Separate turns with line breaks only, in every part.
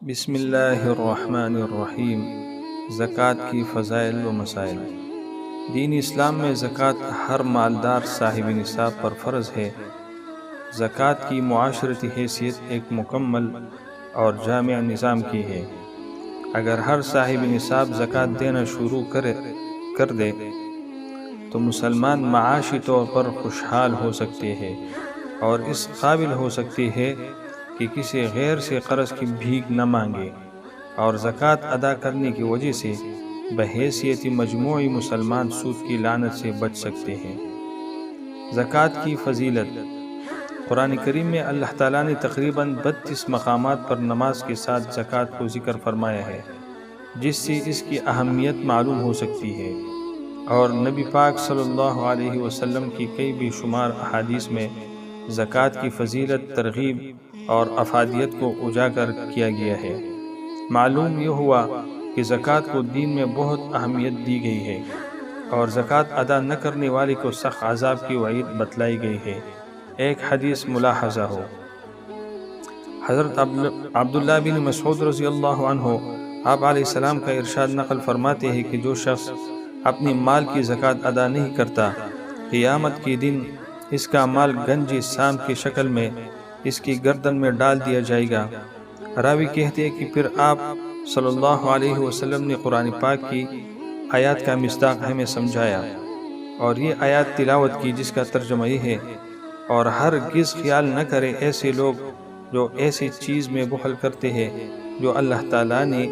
بسم اللہ الرحمن الرحیم۔ زکوٰۃ کی فضائل و مسائل۔ دین اسلام میں زکوٰۃ ہر مالدار صاحب نصاب پر فرض ہے۔ زکوٰۃ کی معاشرتی حیثیت ایک مکمل اور جامع نظام کی ہے۔ اگر ہر صاحب نصاب زکوٰۃ دینا شروع کر دے تو مسلمان معاشی طور پر خوشحال ہو سکتے ہیں اور اس قابل ہو سکتے ہیں کہ کسی غیر سے قرض کی بھیک نہ مانگے، اور زکوٰۃ ادا کرنے کی وجہ سے بحیثیت مجموعی مسلمان سود کی لعنت سے بچ سکتے ہیں۔ زکوٰۃ کی فضیلت۔ قرآن کریم میں اللہ تعالیٰ نے تقریباً 32 مقامات پر نماز کے ساتھ زکوٰۃ کو ذکر فرمایا ہے، جس سے اس کی اہمیت معلوم ہو سکتی ہے، اور نبی پاک صلی اللہ علیہ وسلم کی کئی بے شمار احادیث میں زکوٰۃ کی فضیلت، ترغیب اور افادیت کو اجاگر کیا گیا ہے۔ معلوم یہ ہوا کہ زکوٰۃ کو دین میں بہت اہمیت دی گئی ہے، اور زکوٰۃ ادا نہ کرنے والے کو سخت عذاب کی وعید بتلائی گئی ہے۔ ایک حدیث ملاحظہ ہو۔ حضرت عبداللہ بن مسعود رضی اللہ عنہ آپ علیہ السلام کا ارشاد نقل فرماتے ہیں کہ جو شخص اپنی مال کی زکوٰۃ ادا نہیں کرتا، قیامت کے دن اس کا مال گنج سام کی شکل میں اس کی گردن میں ڈال دیا جائے گا۔ راوی کہتے ہیں کہ پھر آپ صلی اللہ علیہ وسلم نے قرآن پاک کی آیات کا مصداق ہمیں سمجھایا، اور یہ آیات تلاوت کی جس کا ترجمہ یہ ہے: اور ہرگز خیال نہ کرے ایسے لوگ جو ایسی چیز میں بخل کرتے ہیں جو اللہ تعالیٰ نے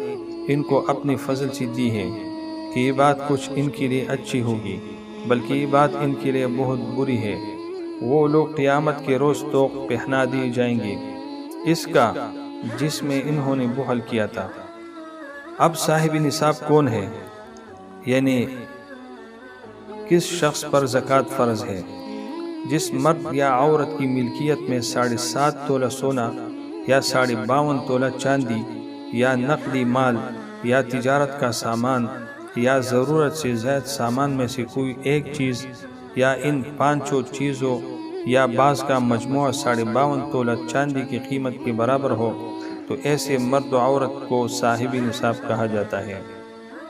ان کو اپنی فضل سے دی ہے، کہ یہ بات کچھ ان کے لیے اچھی ہوگی، بلکہ یہ بات ان کے لیے بہت بری ہے۔ وہ لوگ قیامت کے روز توق پہنا دیے جائیں گے اس کا جس میں انہوں نے بخل کیا تھا۔ اب صاحب نصاب کون ہے، یعنی کس شخص پر زکوٰۃ فرض ہے؟ جس مرد یا عورت کی ملکیت میں 7.5 تولہ سونا یا 52.5 تولہ چاندی یا نقدی مال یا تجارت کا سامان یا ضرورت سے زائد سامان میں سے کوئی ایک چیز یا ان 5 چیزوں یا بعض کا مجموعہ 52.5 تولہ چاندی کی قیمت کے برابر ہو تو ایسے مرد و عورت کو صاحب نصاب کہا جاتا ہے۔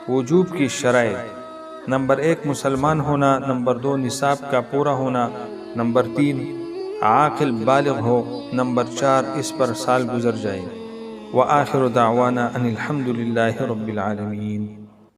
وجوب کی شرائط۔ نمبر 1 مسلمان ہونا، نمبر 2 نصاب کا پورا ہونا، نمبر 3 عاقل بالغ ہو، نمبر 4 اس پر سال گزر جائے۔ وآخر دعوانا ان الحمد للہ رب العالمین۔